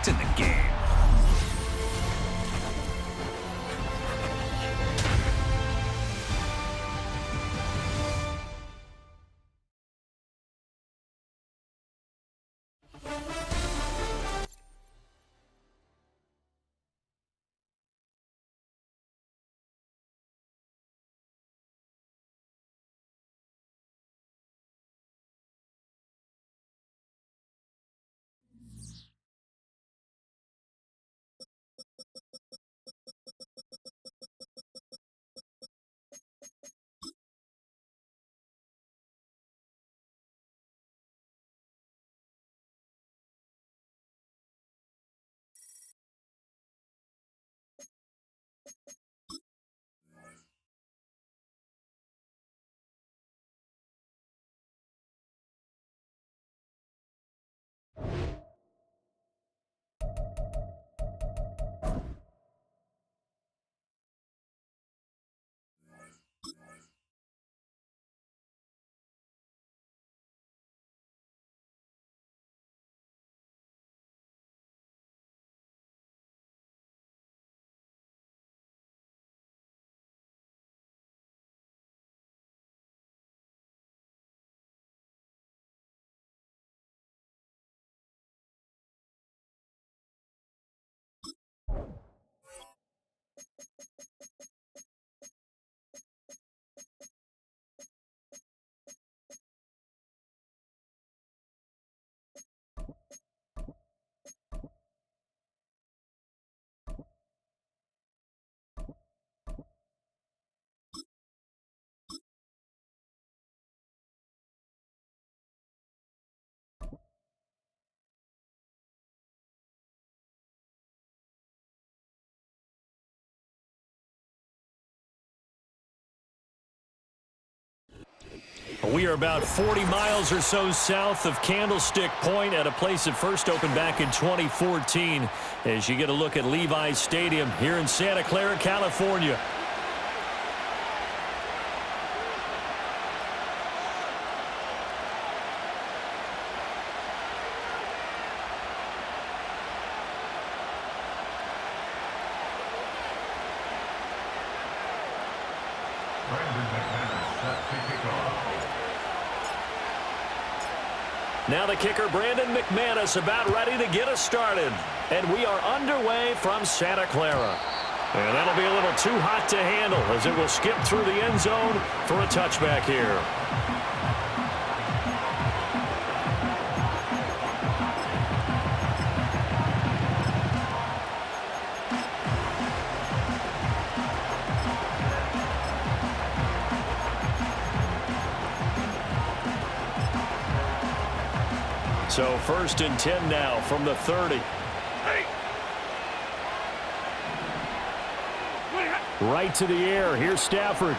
It's in the game. We are about 40 miles or so south of Candlestick Point at a place that first opened back in 2014 as you get a look at Levi's Stadium here in Santa Clara, California. Now the kicker, Brandon McManus, about ready to get us started. And we are underway from Santa Clara. And that'll be a little too hot to handle as it will skip through the end zone for a touchback here. So 1st and 10 now from the 30. Right to the air. Here's Stafford.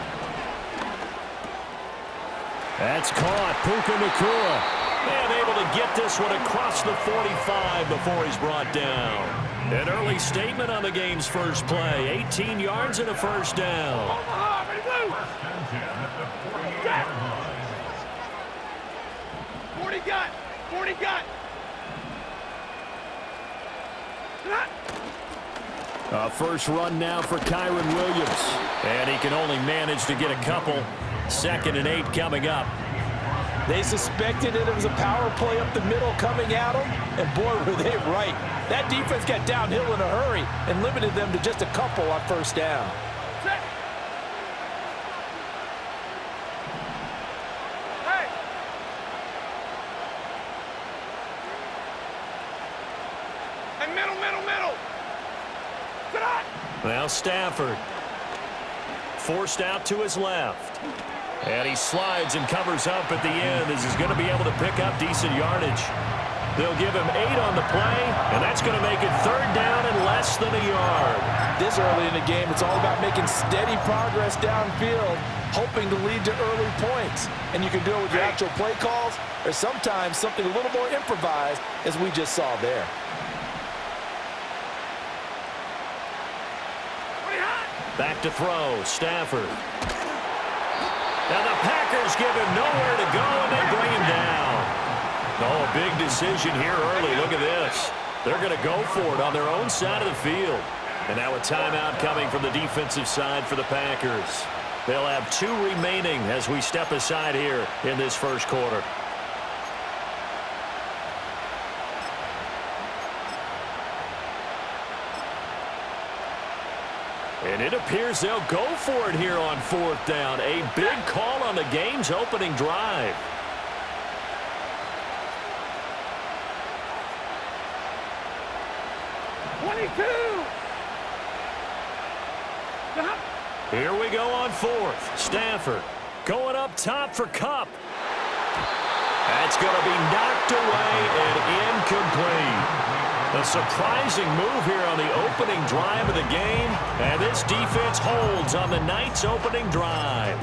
That's caught. Puka Nacua. And able to get this one across the 45 before he's brought down. An early statement on the game's first play. 18 yards and a first down. 40 got. 40 got. First run now for Kyron Williams. And he can only manage to get a couple. 2nd and 8 coming up. They suspected it was a power play up the middle coming at them, and boy, were they right. That defense got downhill in a hurry and limited them to just a couple on first down. Now Stafford forced out to his left. And he slides and covers up at the end as he's going to be able to pick up decent yardage. They'll give him 8 on the play, and that's going to make it 3rd down and less than a yard. This early in the game, it's all about making steady progress downfield, hoping to lead to early points. And you can do it with your actual play calls or sometimes something a little more improvised, as we just saw there. Back to throw, Stafford. Now the Packers give him nowhere to go, and they bring him down. Oh, big decision here early. Look at this. They're going to go for it on their own side of the field. And now a timeout coming from the defensive side for the Packers. They'll have 2 remaining as we step aside here in this first quarter. And it appears they'll go for it here on 4th down. A big call on the game's opening drive. Here we go on 4th. Stafford going up top for Kupp. That's going to be knocked away and incomplete. A surprising move here on the opening drive of the game. And this defense holds on the night's opening drive.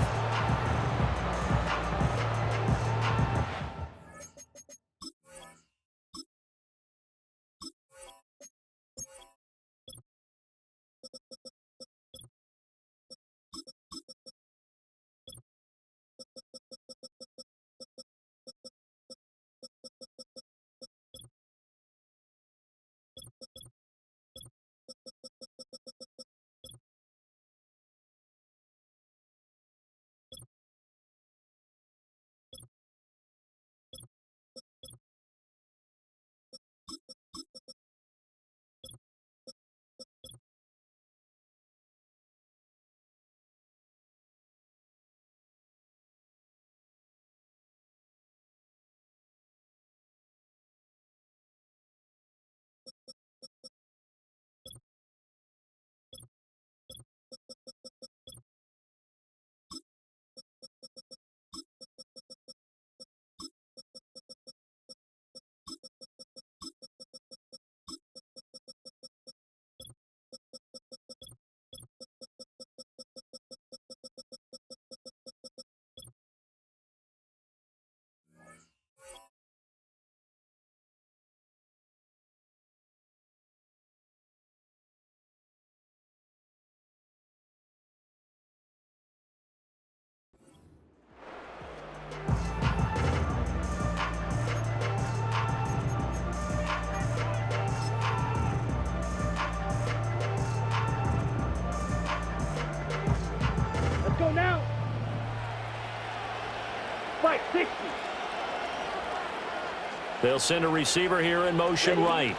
They'll send a receiver here in motion right.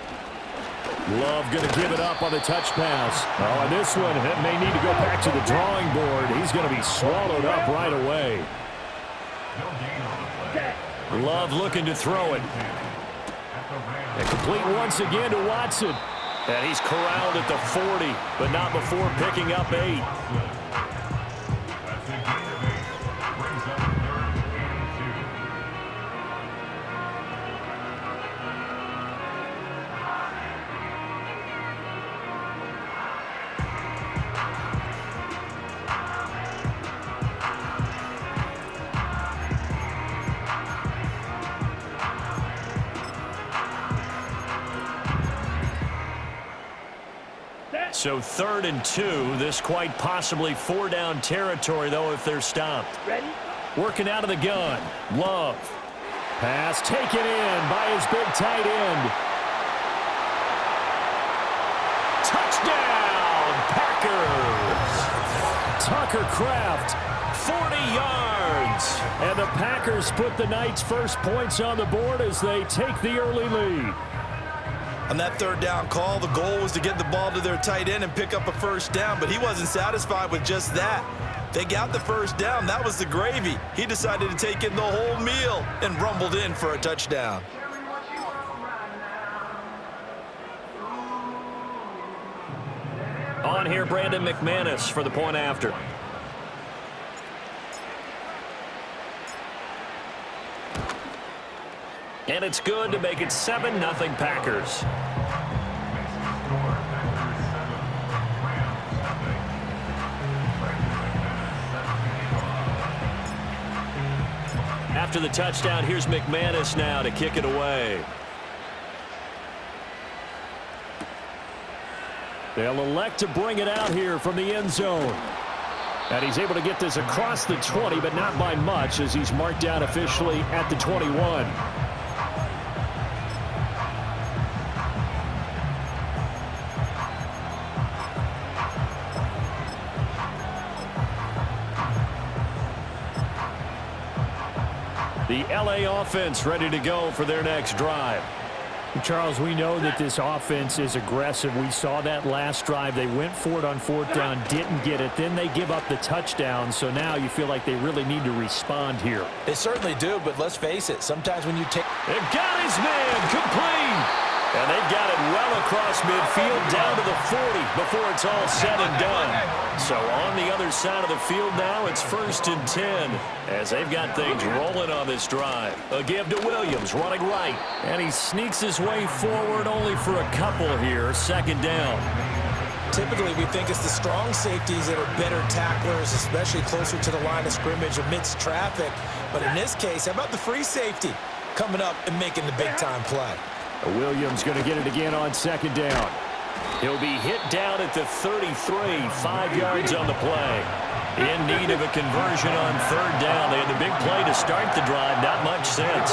Love going to give it up on the touch pass. Oh, and this one may need to go back to the drawing board. He's going to be swallowed up right away. Love looking to throw it. And complete once again to Watson. And he's corralled at the 40, but not before picking up 8. So 3rd and 2, this quite possibly 4-down territory, though, if they're stopped. Ready? Working out of the gun. Love. Pass taken in by his big tight end. Touchdown, Packers! Tucker Kraft, 40 yards. And the Packers put the night's first points on the board as they take the early lead. On that 3rd down call, the goal was to get the ball to their tight end and pick up a first down, but he wasn't satisfied with just that. They got the first down. That was the gravy. He decided to take in the whole meal and rumbled in for a touchdown. On here, Brandon McManus for the point after. And it's good to make it 7-0 Packers. After the touchdown, here's McManus now to kick it away. They'll elect to bring it out here from the end zone. And he's able to get this across the 20, but not by much, as he's marked down officially at the 21. The LA offense ready to go for their next drive. Charles, we know that this offense is aggressive. We saw that last drive. They went for it on fourth down, didn't get it. Then they give up the touchdown. So now you feel like they really need to respond here. They certainly do, but let's face it. Sometimes when you take... They've got his man complete. And they've got it well across midfield down to the 40 before it's all said and done. So on the other side of the field now, it's 1st and 10 as they've got things rolling on this drive. A give to Williams running right. And he sneaks his way forward only for a couple here. 2nd down. Typically, we think it's the strong safeties that are better tacklers, especially closer to the line of scrimmage amidst traffic. But in this case, how about the free safety coming up and making the big-time play? Williams going to get it again on 2nd down. He'll be hit down at the 33, 5 yards on the play. In need of a conversion on 3rd down. They had the big play to start the drive. Not much sense.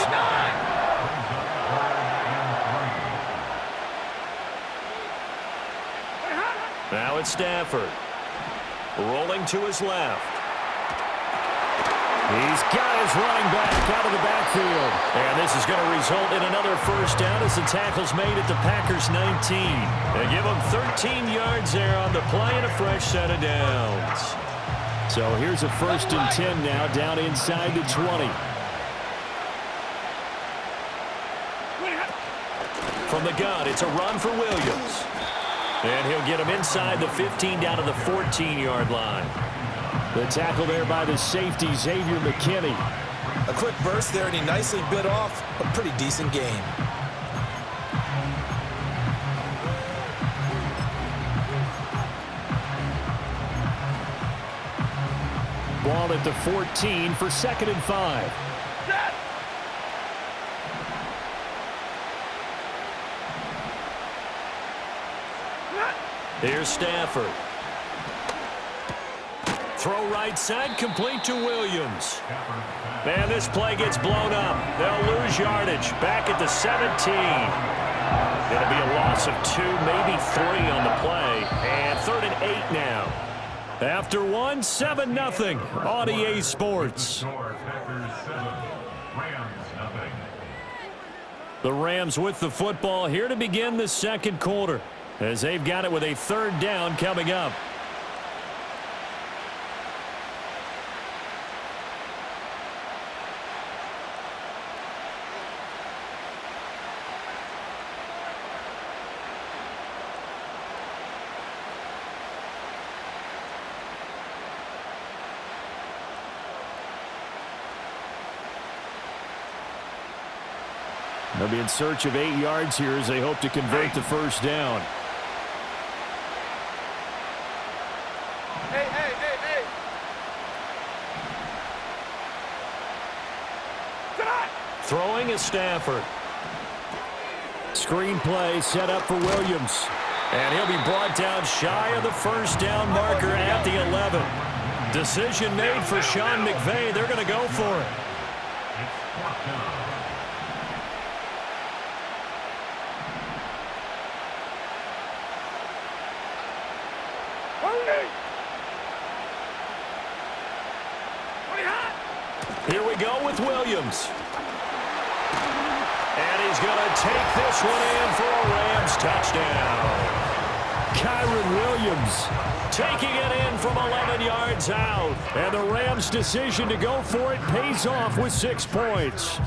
Now it's Stafford. Rolling to his left. He's got his running back out of the backfield. And this is going to result in another 1st down as the tackle's made at the Packers' 19. They give them 13 yards there on the play and a fresh set of downs. So here's a 1st and 10 now down inside the 20. From the gun, it's a run for Williams. And he'll get him inside the 15 down to the 14-yard line. The tackle there by the safety, Xavier McKinney. A quick burst there, and he nicely bit off a pretty decent game. Ball at the 14 for 2nd and 5. Here's Stafford. Throw right side, complete to Williams. Man, this play gets blown up. They'll lose yardage. Back at the 17. It'll be a loss of 2, maybe 3 on the play. And 3rd and 8 now. After 1, 7-0 on EA Sports. The Rams with the football here to begin the 2nd quarter, as they've got it with a 3rd down coming up. They'll be in search of 8 yards here as they hope to convert the 1st down. Hey. Throwing is Stafford. Screen play set up for Williams. And he'll be brought down shy of the 1st down marker at the 11. Decision made for Sean McVay. They're going to go for it. Here we go with Williams. And he's going to take this one in for a Rams touchdown. Kyron Williams taking it in from 11 yards out. And the Rams' decision to go for it pays off with 6 points.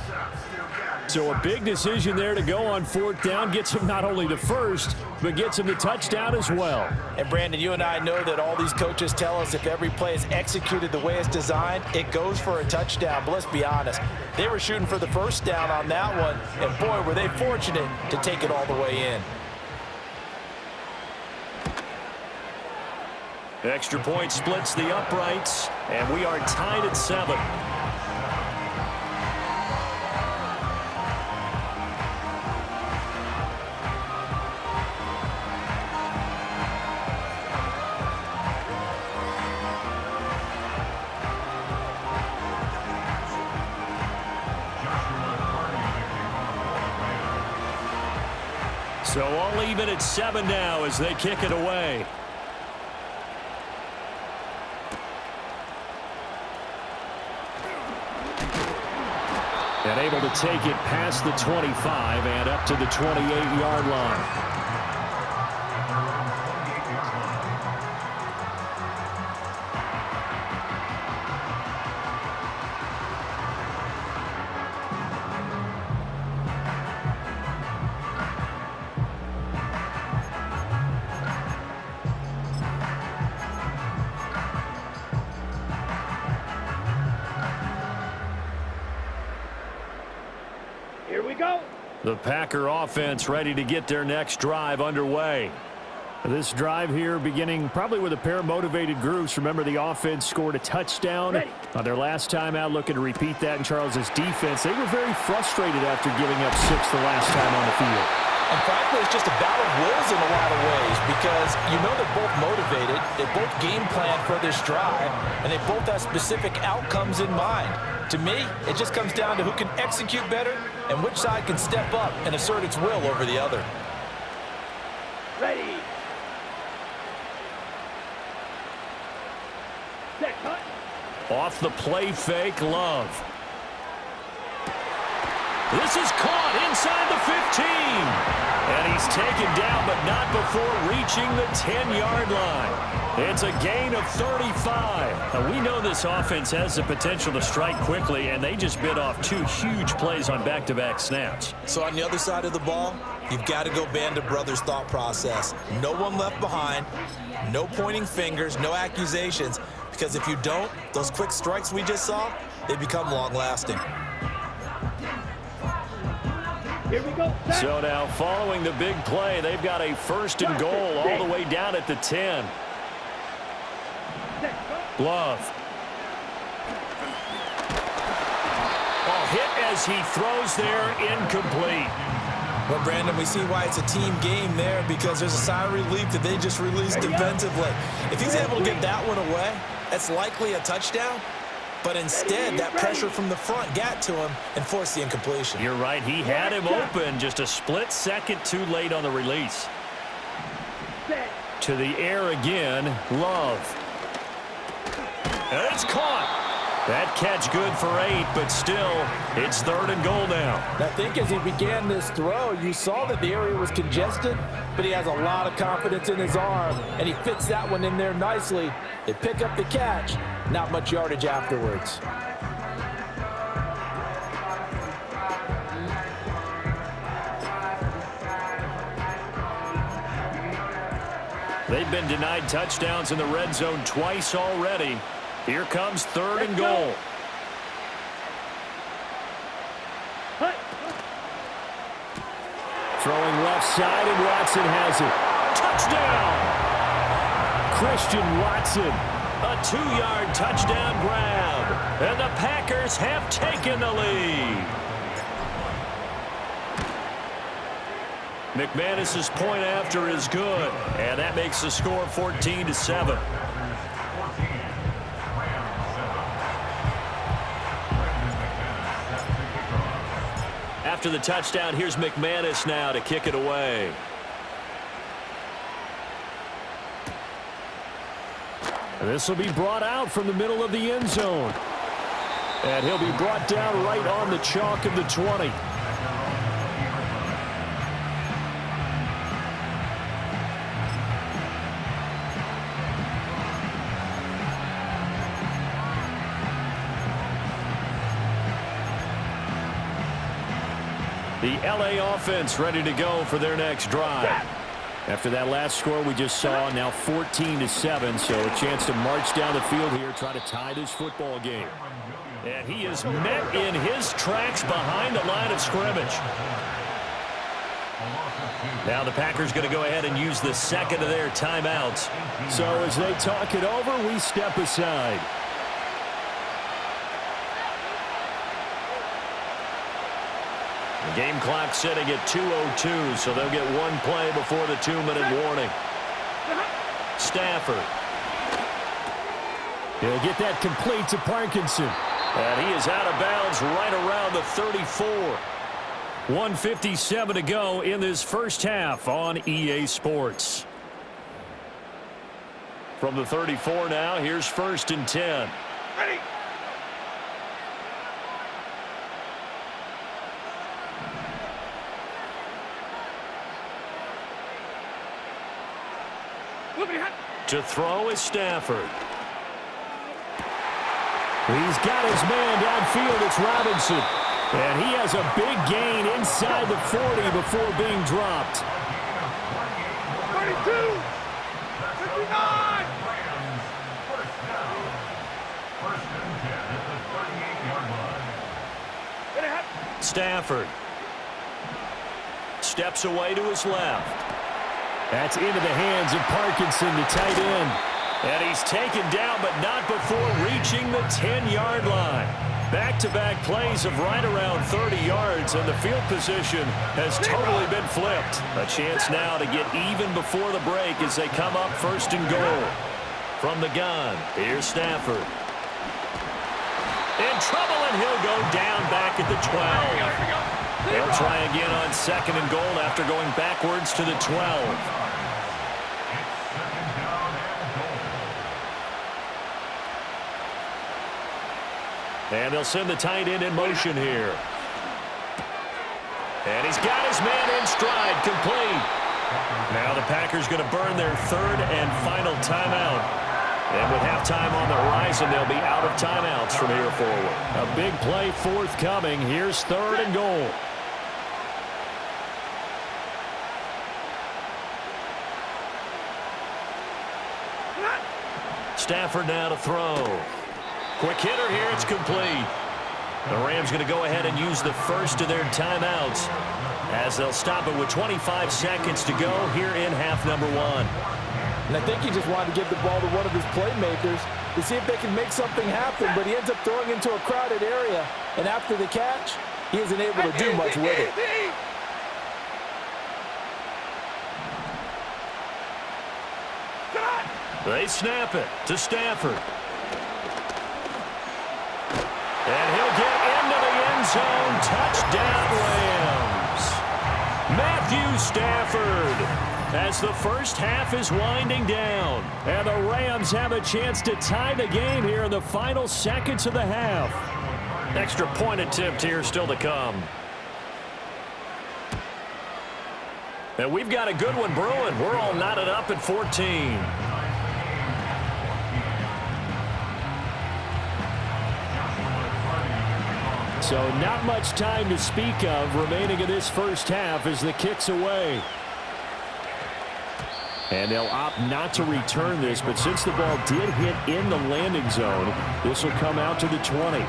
So a big decision there to go on 4th down. Gets him not only the 1st, but gets him the touchdown as well. And Brandon, you and I know that all these coaches tell us if every play is executed the way it's designed, it goes for a touchdown. But let's be honest, they were shooting for the 1st down on that one, and boy, were they fortunate to take it all the way in. Extra point splits the uprights, and we are tied at 7. So all even at 7 now as they kick it away. And able to take it past the 25 and up to the 28-yard line. Here we go. The Packer offense ready to get their next drive underway. This drive here beginning probably with a pair of motivated groups. Remember, the offense scored a touchdown on their last time out, looking to repeat that in Charles's defense. They were very frustrated after giving up 6 the last time on the field. And frankly, it's just a battle of wills in a lot of ways because you know they're both motivated, they both game plan for this drive, and they both have specific outcomes in mind. To me, it just comes down to who can execute better and which side can step up and assert its will over the other. Ready. Set, cut. Off the play fake, Love. This is caught inside the 15. And he's taken down, but not before reaching the 10-yard line. It's a gain of 35. Now, we know this offense has the potential to strike quickly, and they just bit off 2 huge plays on back-to-back snaps. So on the other side of the ball, you've got to go Band of Brothers thought process. No one left behind, no pointing fingers, no accusations, because if you don't, those quick strikes we just saw, they become long-lasting. Here we go. Set. So now, following the big play, they've got a 1st and goal all the way down at the 10. Set, cut. Love. Ball hit as he throws there, incomplete. Well, Brandon, we see why it's a team game there because there's a sigh of relief that they just released defensively. If he's able to get that one away, that's likely a touchdown. But instead, that pressure from the front got to him and forced the incompletion. You're right. He had him open, just a split second too late on the release. Set. To the air again, Love. And it's caught. That catch good for 8, but still, it's 3rd and goal now. I think as he began this throw, you saw that the area was congested, but he has a lot of confidence in his arm, and he fits that one in there nicely. They pick up the catch, not much yardage afterwards. They've been denied touchdowns in the red zone twice already. Here comes 3rd and goal. Cut. Throwing left side, and Watson has it. Touchdown! Christian Watson. A 2-yard touchdown grab. And the Packers have taken the lead. McManus's point after is good. And that makes the score 14-7. After the touchdown, here's McManus now to kick it away. This will be brought out from the middle of the end zone. And he'll be brought down right on the chalk of the 20. The LA offense ready to go for their next drive. After that last score we just saw, now 14-7, so a chance to march down the field here, try to tie this football game. And he is met in his tracks behind the line of scrimmage. Now the Packers going to go ahead and use the second of their timeouts. So as they talk it over, we step aside. The game clock sitting at 2:02, so they'll get one play before the 2-minute warning. Stafford. He'll get that complete to Parkinson. And he is out of bounds right around the 34. 1:57 to go in this first half on EA Sports. From the 34 now, here's 1st and 10. Ready. To throw is Stafford. He's got his man downfield. It's Robinson. And he has a big gain inside the 40 before being dropped. 32, 59. Stafford steps away to his left. That's into the hands of Parkinson, the tight end. And he's taken down, but not before reaching the 10-yard line. Back-to-back plays of right around 30 yards, and the field position has totally been flipped. A chance now to get even before the break as they come up first and goal. From the gun, here's Stafford. In trouble, and he'll go down back at the 12. They'll try again on second and goal after going backwards to the 12. And they'll send the tight end in motion here. And he's got his man in stride, complete. Now the Packers going to burn their third and final timeout. And with halftime on the horizon, they'll be out of timeouts from here forward. A big play forthcoming. Here's third and goal. Stafford now to throw. Quick hitter here, it's complete. The Rams going to go ahead and use the first of their timeouts as they'll stop it with 25 seconds to go here in half number one. And I think he just wanted to give the ball to one of his playmakers to see if they can make something happen, but he ends up throwing into a crowded area. And after the catch, he isn't able to do much with it. They snap it to Stafford. And he'll get into the end zone. Touchdown, Rams. Matthew Stafford as the first half is winding down. And the Rams have a chance to tie the game here in the final seconds of the half. Extra point attempt here still to come. And we've got a good one brewing. We're all knotted up at 14. So not much time to speak of remaining in this first half as the kick's away. And they'll opt not to return this, but since the ball did hit in the landing zone, this will come out to the 20.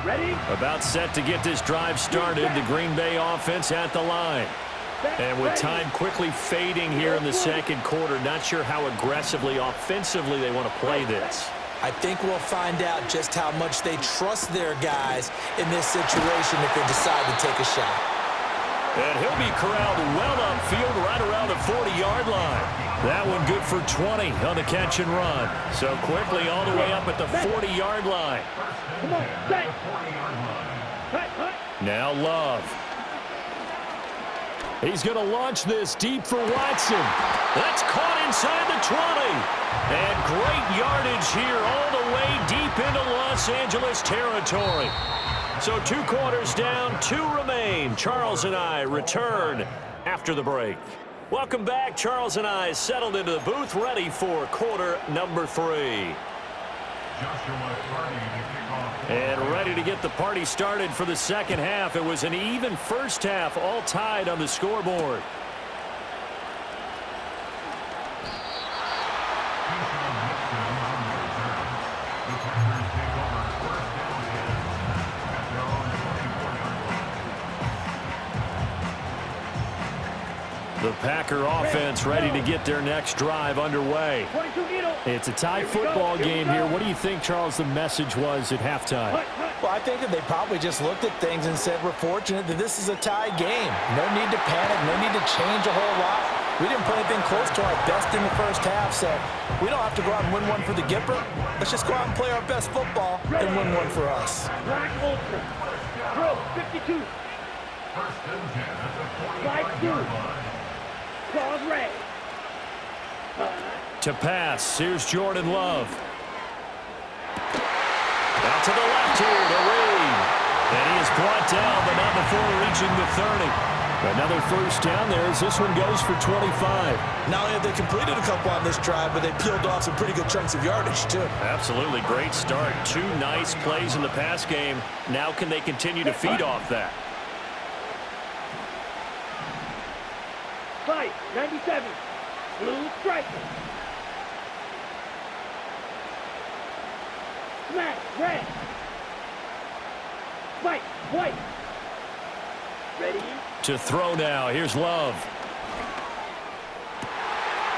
Ready? About set to get this drive started. The Green Bay offense at the line. And with time quickly fading here in the second quarter, not sure how aggressively, offensively they want to play this. I think we'll find out just how much they trust their guys in this situation if they decide to take a shot. And he'll be corralled well upfield right around the 40-yard line. That one good for 20 on the catch and run. So quickly all the way up at the 40-yard line. Come on, set. Now Love. He's going to launch this deep for Watson. That's caught inside the 20. And great yardage here all the way deep into Los Angeles territory. So 2 quarters down, 2 remain. Charles and I return after the break. Welcome back. Charles and I settled into the booth, ready for quarter number 3. And ready to get the party started for the second half. It was an even first half, all tied on the scoreboard. The Packer offense ready to get their next drive underway. It's a tie football game here. What do you think, Charles, the message was at halftime? Well, I think that they probably just looked at things and said, we're fortunate that this is a tie game. No need to panic, no need to change a whole lot. We didn't play anything close to our best in the first half, so we don't have to go out and win one for the Gipper. Let's just go out and play our best football and win one for us. Black Ultra. Drill 52. Slide through. Claws red. To pass. Here's Jordan Love. Out to the left here to Reed. And he is brought down, but not before reaching the 30. Another first down there as this one goes for 25. Not only have they completed a couple on this drive, but they peeled off some pretty good chunks of yardage, too. Absolutely great start. 2 nice plays in the pass game. Now can they continue to feed off that? Fight, 97. Blue striker. Smash, red. Fight, white. Ready? To throw now. Here's Love.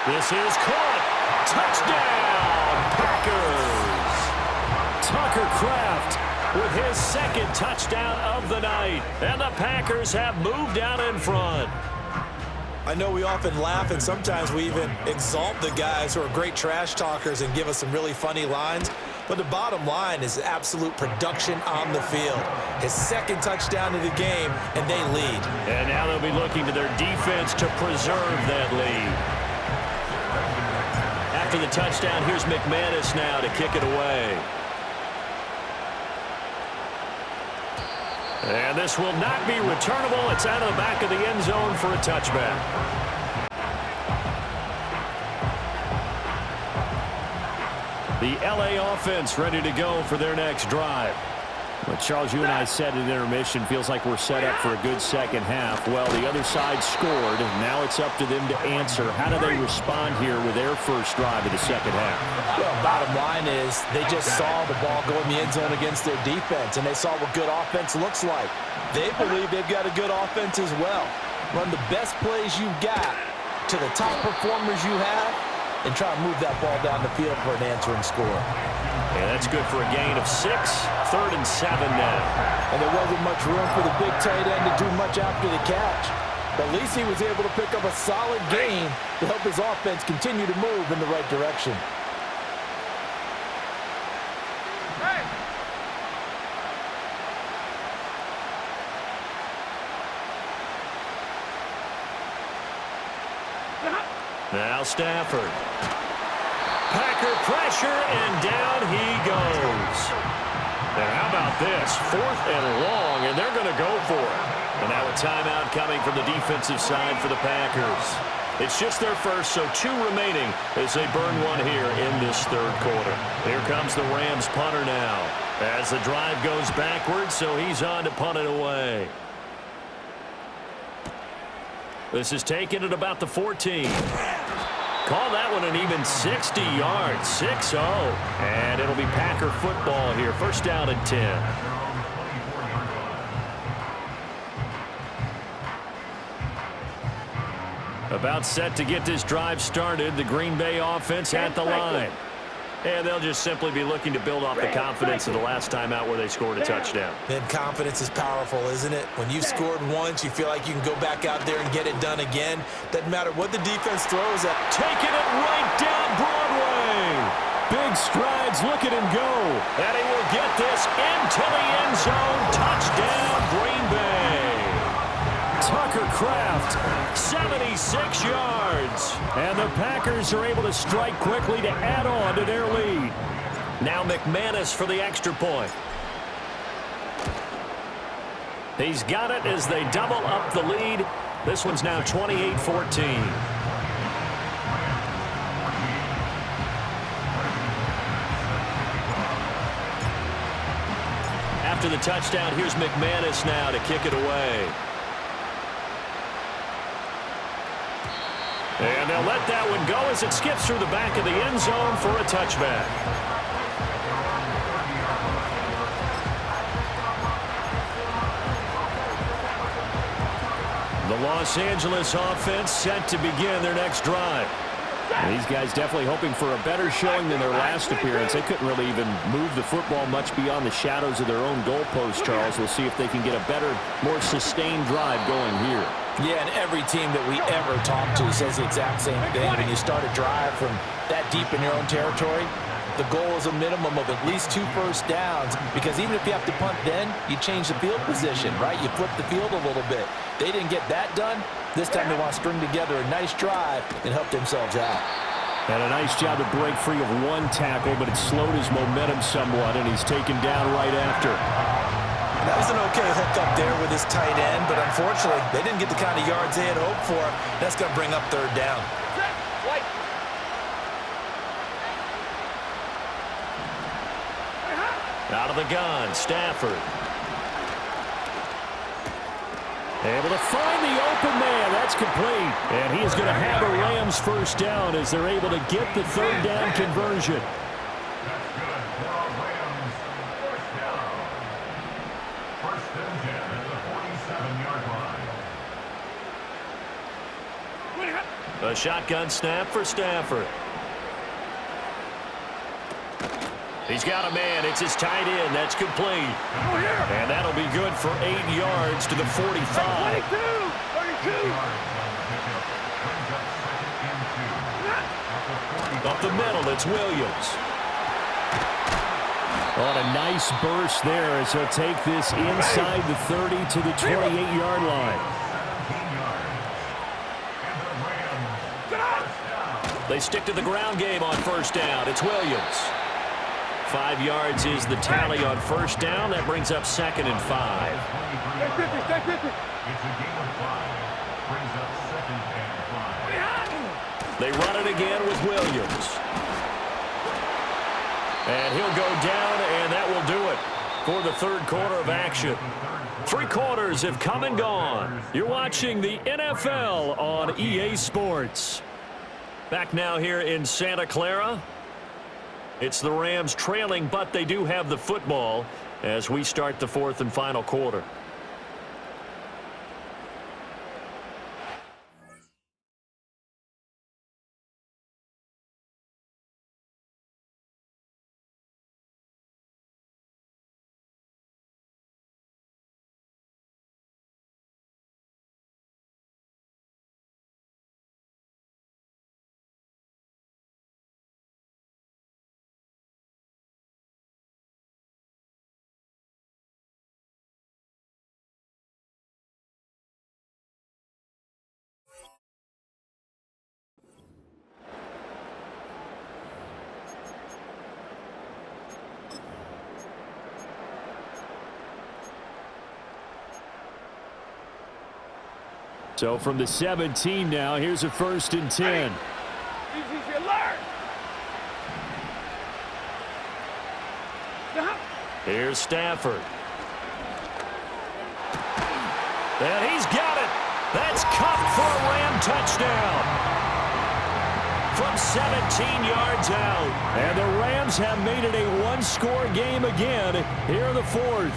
This is caught. Touchdown, Packers. Tucker Kraft with his second touchdown of the night. And the Packers have moved out in front. I know we often laugh, and sometimes we even exalt the guys who are great trash talkers and give us some really funny lines. But the bottom line is absolute production on the field. His second touchdown of the game, and they lead. And now they'll be looking to their defense to preserve that lead. After the touchdown, here's McManus now to kick it away. And this will not be returnable. It's out of the back of the end zone for a touchback. The LA offense ready to go for their next drive. Well, Charles, you and I said at intermission, feels like we're set up for a good second half. Well, the other side scored, and now it's up to them to answer. How do they respond here with their first drive of the second half? Well, bottom line is they just saw the ball go in the end zone against their defense, and they saw what good offense looks like. They believe they've got a good offense as well. Run the best plays you've got to the top performers you have, and try to move that ball down the field for an answering score. And that's good for a gain of 6. 3rd and 7 now. And there wasn't much room for the big tight end to do much after the catch. But at least he was able to pick up a solid gain to help his offense continue to move in the right direction. Now Stafford. Packer pressure, and down he goes. And how about this? 4th and long, and they're going to go for it. And now a timeout coming from the defensive side for the Packers. It's just their first, so 2 remaining as they burn one here in this 3rd quarter. Here comes the Rams punter now as the drive goes backwards, so he's on to punt it away. This is taken at about the 14. Call that one an even 60 yards. 6-0. And it'll be Packer football here. First down and 10. About set to get this drive started. The Green Bay offense at the line. And they'll just simply be looking to build off the confidence of the last time out where they scored a touchdown. And confidence is powerful, isn't it? When you've scored once, you feel like you can go back out there and get it done again. Doesn't matter what the defense throws at. Taking it right down Broadway. Big strides. Look at him go. And he will get this into the end zone. Touchdown, Green Bay. Tucker Kraft, 76 yards. And the Packers are able to strike quickly to add on to their lead. Now McManus for the extra point. He's got it as they double up the lead. This one's now 28-14. After the touchdown, here's McManus now to kick it away. And they'll let that one go as it skips through the back of the end zone for a touchback. The Los Angeles offense set to begin their next drive. And these guys definitely hoping for a better showing than their last appearance. They couldn't really even move the football much beyond the shadows of their own goalpost, Charles. We'll see if they can get a better, more sustained drive going here. Yeah, and every team that we ever talk to says the exact same thing. When you start a drive from that deep in your own territory, the goal is a minimum of at least 2 first downs, because even if you have to punt then, you change the field position, right? You flip the field a little bit. They didn't get that done. This time they want to string together a nice drive and help themselves out. And a nice job to break free of one tackle, but it slowed his momentum somewhat, and he's taken down right after. That was an okay hookup there with his tight end, but unfortunately, they didn't get the kind of yards they had hoped for. That's going to bring up third down. Out of the gun, Stafford. Able to find the open man. That's complete. And he is going to have a Rams first down as they're able to get the third down conversion. A shotgun snap for Stafford. He's got a man. It's his tight end. That's complete. And that'll be good for 8 yards to the 45. 22! 32! Up the middle, it's Williams. On a nice burst there as he'll take this inside the 30 to the 28-yard line. They stick to the ground game on first down. It's Williams. 5 yards is the tally on first down. That brings up 2nd and 5. They run it again with Williams. And he'll go down, and that will do it for the third quarter of action. 3 quarters have come and gone. You're watching the NFL on EA Sports. Back now here in Santa Clara. It's the Rams trailing, but they do have the football as we start the 4th and final quarter. So from the 17 now, here's a 1st and 10. Here's Stafford. And he's got it. That's caught for a Ram touchdown. From 17 yards out. And the Rams have made it a one-score game again here in the 4th.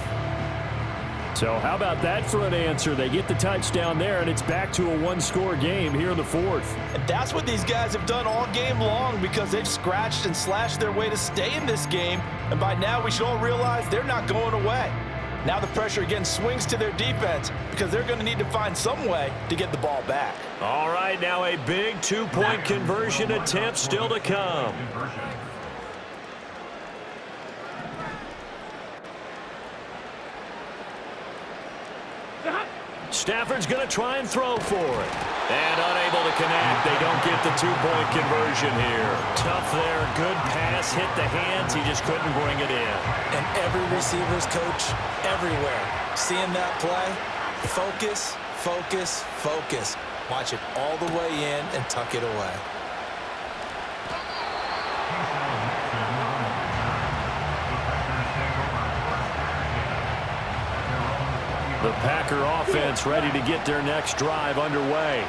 So how about that for an answer? They get the touchdown there, and it's back to a one-score game here in the 4th. And that's what these guys have done all game long because they've scratched and slashed their way to stay in this game. And by now, we should all realize they're not going away. Now the pressure again swings to their defense because they're going to need to find some way to get the ball back. All right, now a big 2-point conversion attempt still to come. Stafford's going to try and throw for it. And unable to connect. They don't get the 2-point conversion here. Tough there. Good pass. Hit the hands. He just couldn't bring it in. And every receiver's coach everywhere. Seeing that play, focus, focus, focus. Watch it all the way in and tuck it away. The Packer offense ready to get their next drive underway.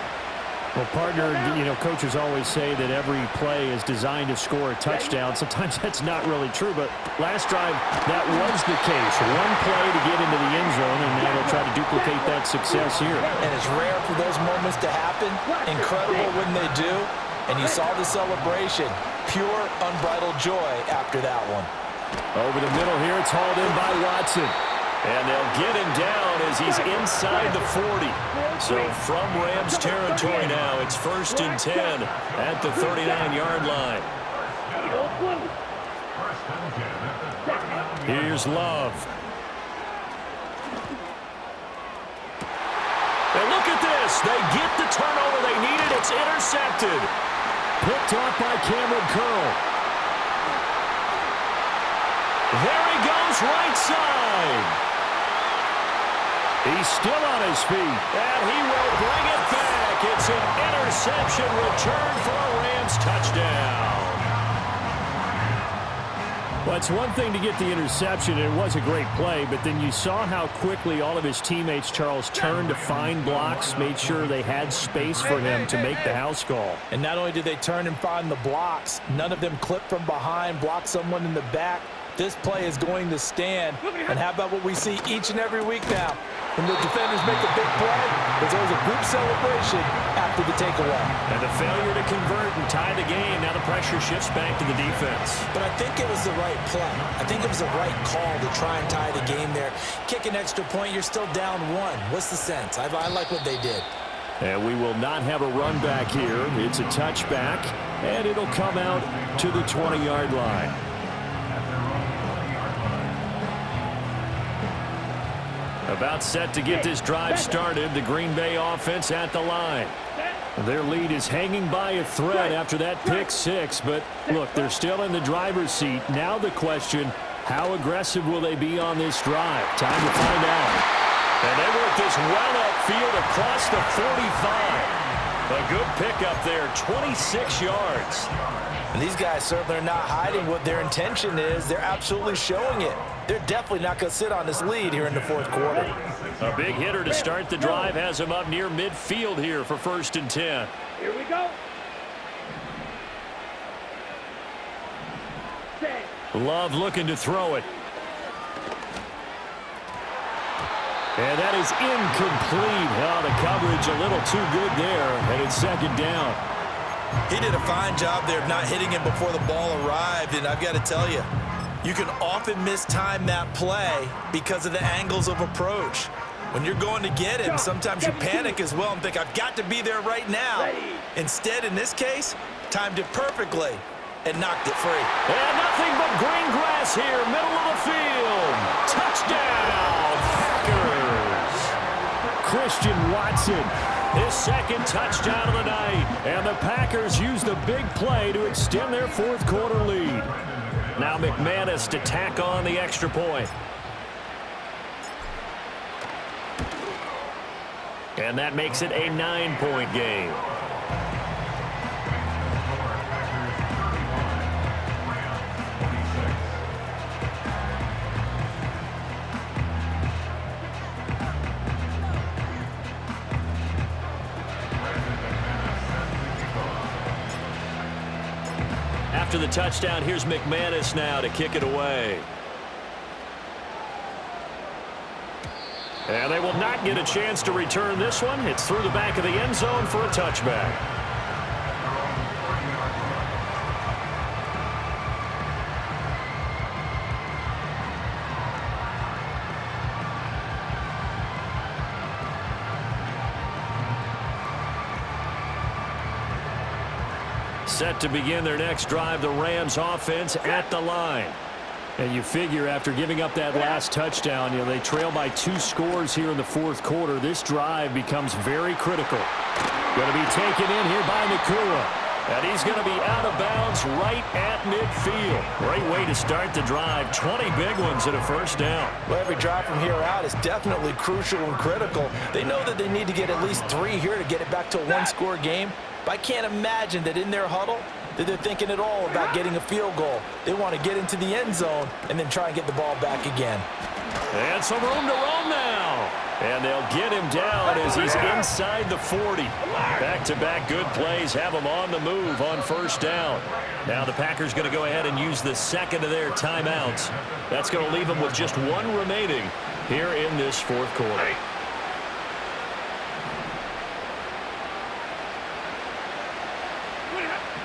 Well, partner, coaches always say that every play is designed to score a touchdown. Sometimes that's not really true, but last drive, that was the case. One play to get into the end zone, and now they'll try to duplicate that success here. And it's rare for those moments to happen. Incredible when they do. And you saw the celebration. Pure, unbridled joy after that one. Over the middle here, it's hauled in by Watson. And they'll get him down as he's inside the 40. So from Rams territory now, it's 1st and 10 at the 39-yard line. Here's Love. And look at this. They get the turnover they needed. It's intercepted. Picked off by Cameron Curl. There he goes, right side. He's still on his feet. And he will bring it back. It's an interception return for a Rams touchdown. Well, it's one thing to get the interception, and it was a great play, but then you saw how quickly all of his teammates, Charles, turned to find blocks, made sure they had space for him to make the house call. And not only did they turn and find the blocks, none of them clipped from behind, blocked someone in the back. This play is going to stand. And how about what we see each and every week now? When the defenders make a big play, there's always a group celebration after the takeaway. And the failure to convert and tie the game. Now the pressure shifts back to the defense. But I think it was the right play. I think it was the right call to try and tie the game there. Kick an extra point, you're still down one. What's the sense? I like what they did. And we will not have a run back here. It's a touchback, and it'll come out to the 20-yard line. About set to get this drive started. The Green Bay offense at the line. Their lead is hanging by a thread after that pick six. But, look, they're still in the driver's seat. Now the question, how aggressive will they be on this drive? Time to find out. And they work this well upfield across the 45. A good pickup there, 26 yards. And these guys certainly are not hiding what their intention is. They're absolutely showing it. They're definitely not going to sit on this lead here in the fourth quarter. A big hitter to start the drive has him up near midfield here for 1st and 10. Here we go. Love looking to throw it. And that is incomplete. Oh, the coverage a little too good there, and it's 2nd down. He did a fine job there of not hitting him before the ball arrived, and I've got to tell you, you can often mistime that play because of the angles of approach. When you're going to get him, sometimes you panic as well and think, I've got to be there right now. Instead, in this case, timed it perfectly and knocked it free. And nothing but green grass here, middle of the field. Touchdown, Packers. Christian Watson, his 2nd touchdown of the night. and the Packers use the big play to extend their fourth quarter lead. Now McManus to tack on the extra point. And that makes it a 9-point game. After the touchdown, here's McManus now to kick it away. And they will not get a chance to return this one. It's through the back of the end zone for a touchback. Set to begin their next drive, the Rams offense at the line. And you figure after giving up that last touchdown, they trail by 2 scores here in the fourth quarter. This drive becomes very critical. Going to be taken in here by Nakua. And he's going to be out of bounds right at midfield. Great way to start the drive. 20 big ones at a 1st down. Well, every drive from here out is definitely crucial and critical. They know that they need to get at least 3 here to get it back to a 1-score game. But I can't imagine that in their huddle that they're thinking at all about getting a field goal. They want to get into the end zone and then try and get the ball back again. And some room to roam now. And they'll get him down as he's inside the 40. Back-to-back good plays have him on the move on 1st down. Now the Packers going to go ahead and use the 2nd of their timeouts. That's going to leave them with just 1 remaining here in this 4th quarter.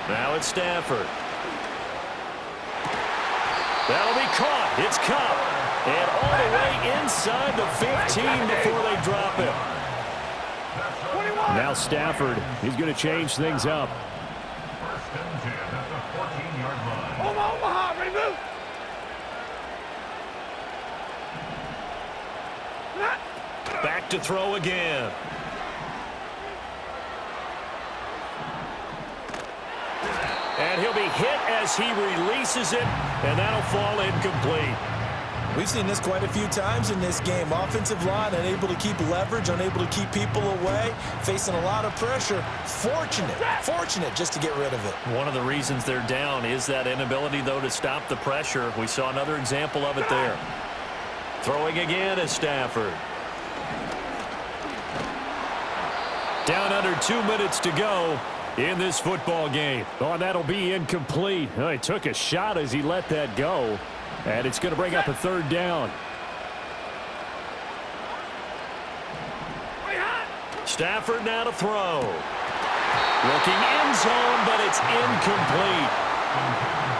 Now it's Stafford. That'll be caught. It's Cup. And all the way inside the 15 before they drop it. Now Stafford, he's going to change things up. Omaha, ready to move. Back to throw again. hit as he releases it, and that'll fall incomplete. We've seen this quite a few times in this game. Offensive line unable to keep leverage, unable to keep people away, facing a lot of pressure. Fortunate just to get rid of it. One of the reasons they're down is that inability, though, to stop the pressure. We saw another example of it there. Throwing again is Stafford. Down under 2 minutes to go in this football game. Oh, and that'll be incomplete. Oh, he took a shot as he let that go. And it's going to bring up a third down. Stafford now to throw. Looking end zone, but it's incomplete.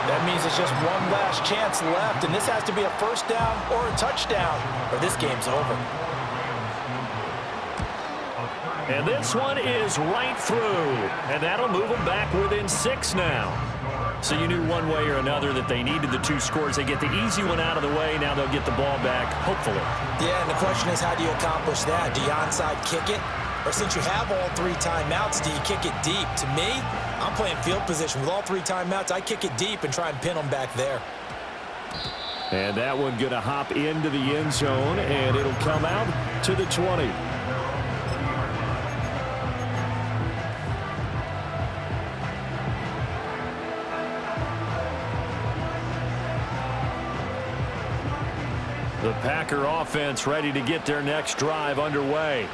That means it's just one last chance left, and this has to be a first down or a touchdown, or this game's over. And this one is right through. And that'll move them back within 6 now. So you knew one way or another that they needed the 2 scores. They get the easy one out of the way. Now they'll get the ball back, hopefully. Yeah, and the question is, how do you accomplish that? Do you onside kick it? Or since you have all 3 timeouts, do you kick it deep? To me, I'm playing field position. With all 3 timeouts, I kick it deep and try and pin them back there. And that one going to hop into the end zone, and it'll come out to the 20. The Packer offense ready to get their next drive underway.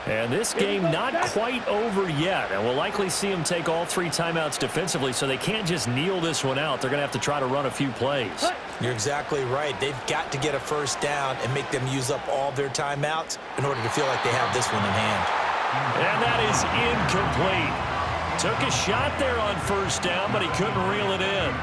And this game not quite over yet. And we'll likely see them take all 3 timeouts defensively, so they can't just kneel this one out. They're going to have to try to run a few plays. You're exactly right. They've got to get a first down and make them use up all their timeouts in order to feel like they have this one in hand. And that is incomplete. Took a shot there on first down, but he couldn't reel it in.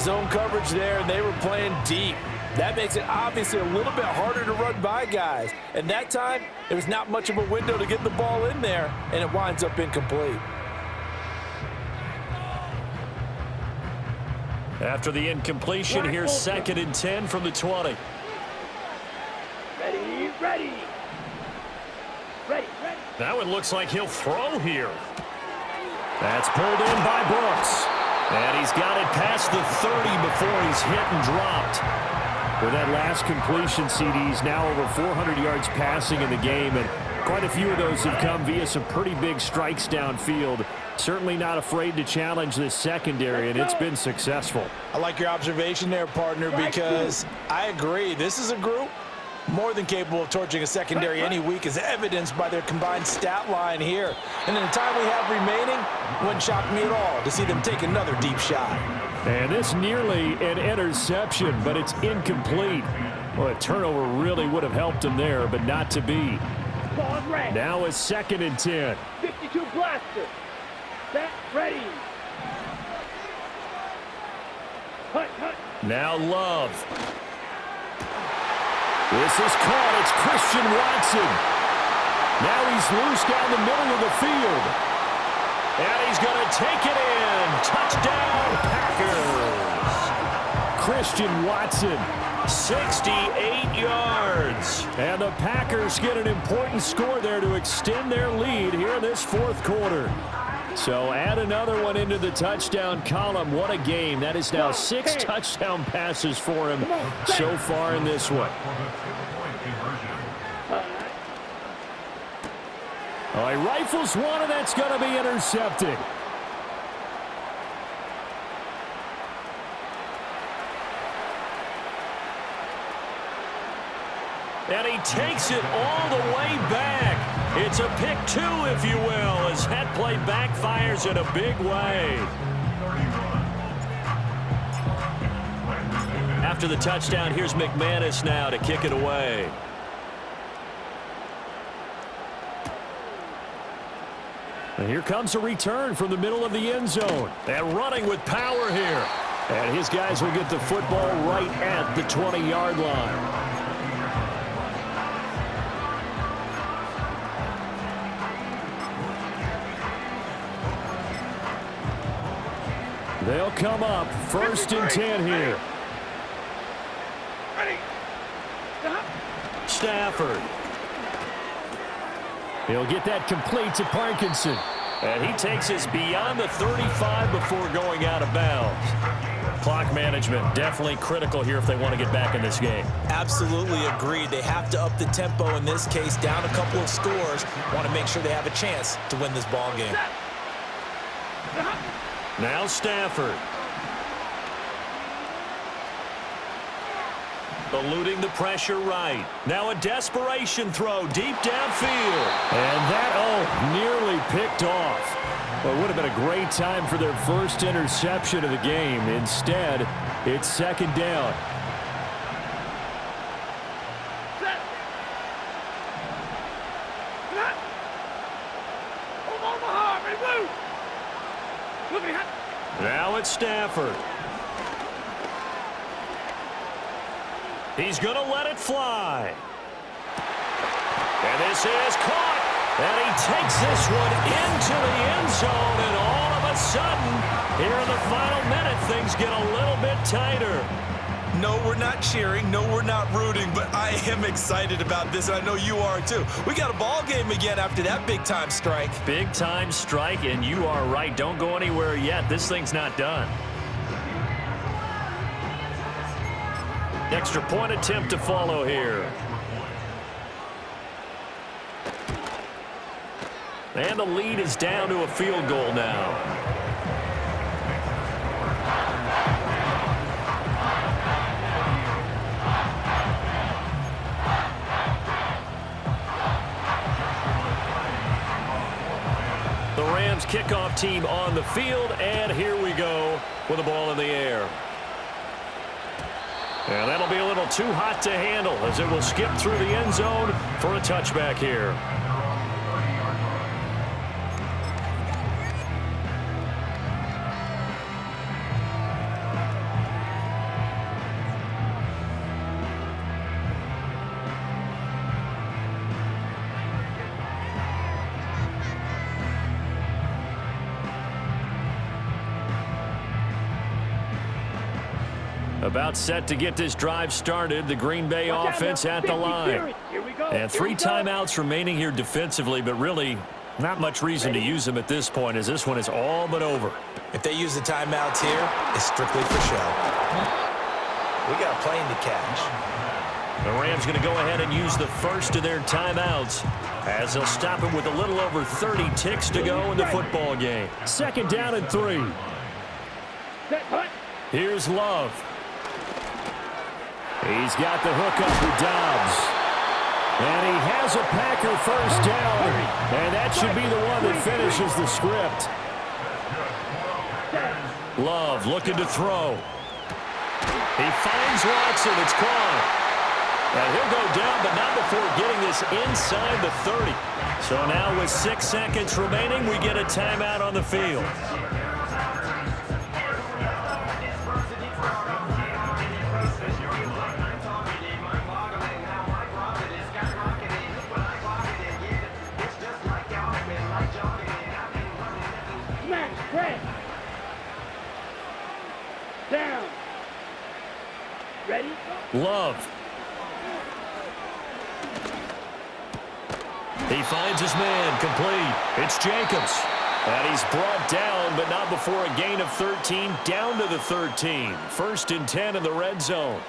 Zone coverage there, and they were playing deep. That makes it obviously a little bit harder to run by guys. And that time, there was not much of a window to get the ball in there, and it winds up incomplete. After the incompletion, here's 2nd and 10 from the 20. Ready. Now it looks like he'll throw here. That's pulled in by Brooks. And he's got it past the 30 before he's hit and dropped. With that last completion, CD's now over 400 yards passing in the game, and quite a few of those have come via some pretty big strikes downfield. Certainly not afraid to challenge this secondary, and it's been successful. I like your observation there, partner, because I agree. This is a group more than capable of torching a secondary any week, as evidenced by their combined stat line here. And in the time we have remaining, wouldn't shock me at all to see them take another deep shot. And this nearly an interception, but it's incomplete. Well, a turnover really would have helped him there, but not to be. Now it's 2nd and 10. 52 blaster. Set, ready. Hut. Now Love. This is caught. It's Christian Watson. Now he's loose down the middle of the field. And he's going to take it in. Touchdown, Packers. Christian Watson. 68 yards. And the Packers get an important score there to extend their lead here in this 4th quarter. So add another one into the touchdown column. What a game. That is now 6 touchdown passes for him so far in this one. All right, rifles one, and that's going to be intercepted. And he takes it all the way back. It's a pick 2, if you will, as that play backfires in a big way. After the touchdown, here's McManus now to kick it away. And here comes a return from the middle of the end zone. And running with power here. And his guys will get the football right at the 20-yard line. They'll come up 1st and 10 here. Stafford. He'll get that complete to Parkinson. And he takes us beyond the 35 before going out of bounds. Clock management definitely critical here if they want to get back in this game. Absolutely agreed. They have to up the tempo in this case, down a couple of scores. Want to make sure they have a chance to win this ball game. Now Stafford. Eluding the pressure right. Now a desperation throw deep downfield. And that, nearly picked off. Well, it would have been a great time for their first interception of the game. Instead, it's second down. Now it's Stafford. He's going to let it fly. And this is caught. And he takes this one into the end zone. And all of a sudden, here in the final minute, things get a little bit tighter. No, we're not cheering. No, we're not rooting. But I am excited about this. And I know you are too. We got a ball game again after that big-time strike. Big-time strike, and you are right. Don't go anywhere yet. This thing's not done. Extra point attempt to follow here. And the lead is down to a field goal now. The Rams kickoff team on the field, and here we go with the ball in the air. And that'll be a little too hot to handle as it will skip through the end zone for a touchback here. About set to get this drive started. The Green Bay offense at the line. And 3 timeouts remaining here defensively, but really not much reason to use them at this point as this one is all but over. If they use the timeouts here, it's strictly for show. We got a plane to catch. The Rams going to go ahead and use the first of their timeouts as they'll stop it with a little over 30 ticks to go in the football game. Second down and 3. Here's Love. He's got the hook up with Dobbs. And he has a Packer first down. And that should be the one that finishes the script. Love looking to throw. He finds Watson. It's caught. And he'll go down, but not before getting this inside the 30. So now with 6 seconds remaining, we get a timeout on the field. Down. Ready? Love. He finds his man, complete. It's Jacobs. And he's brought down, but not before a gain of 13, down to the 13. First and 10 in the red zone.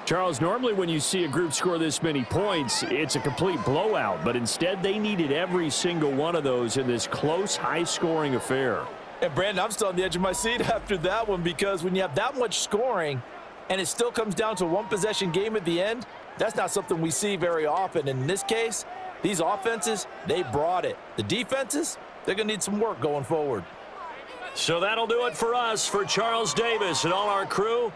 Charles, normally when you see a group score this many points, it's a complete blowout. But instead, they needed every single one of those in this close, high-scoring affair. And, Brandon, I'm still on the edge of my seat after that one because when you have that much scoring and it still comes down to a one-possession game at the end, that's not something we see very often. In this case, these offenses, they brought it. The defenses, they're going to need some work going forward. So that'll do it for us. For Charles Davis and all our crew,